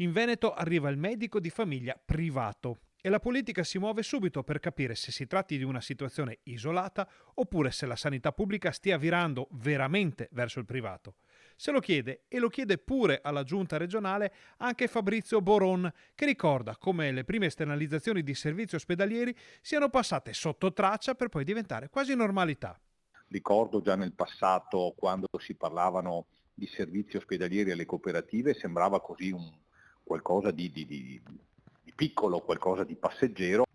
In Veneto arriva il medico di famiglia privato e la politica si muove subito per capire se si tratti di una situazione isolata oppure se la sanità pubblica stia virando veramente verso il privato. Se lo chiede, e lo chiede pure alla giunta regionale, anche Fabrizio Boron, che ricorda come le prime esternalizzazioni di servizi ospedalieri siano passate sotto traccia per poi diventare quasi normalità. Ricordo già nel passato, quando si parlavano di servizi ospedalieri alle cooperative, sembrava così qualcosa di piccolo, qualcosa di passeggero,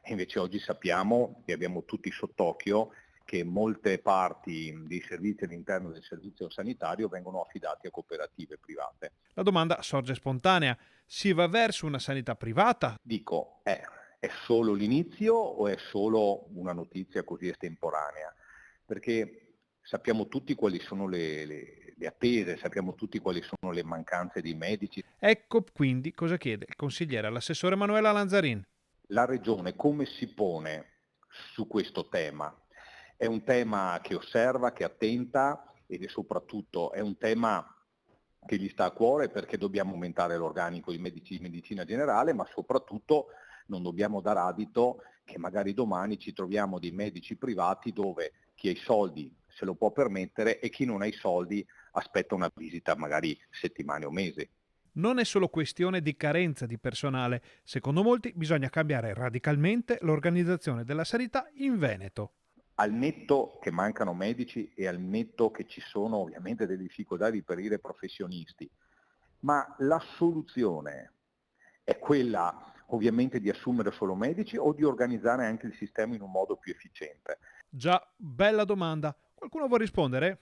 e invece oggi sappiamo e abbiamo tutti sott'occhio che molte parti dei servizi all'interno del servizio sanitario vengono affidati a cooperative private. La domanda sorge spontanea: si va verso una sanità privata? Dico, è solo l'inizio o è solo una notizia così estemporanea? Perché sappiamo tutti quali sono le attese, sappiamo tutti quali sono le mancanze dei medici. Ecco quindi cosa chiede il consigliere all'assessore Manuela Lanzarin. La Regione come si pone su questo tema? È un tema che osserva, che attenta, ed è soprattutto è un tema che gli sta a cuore, perché dobbiamo aumentare l'organico di medicina generale, ma soprattutto non dobbiamo dar adito che magari domani ci troviamo dei medici privati dove chi ha i soldi se lo può permettere e chi non ha i soldi aspetta una visita magari settimane o mesi. Non è solo questione di carenza di personale. Secondo molti bisogna cambiare radicalmente l'organizzazione della sanità in Veneto. Al netto che mancano medici e al netto che ci sono ovviamente delle difficoltà di reperire professionisti, ma la soluzione è quella ovviamente di assumere solo medici o di organizzare anche il sistema in un modo più efficiente? Già, bella domanda. Qualcuno vuole rispondere?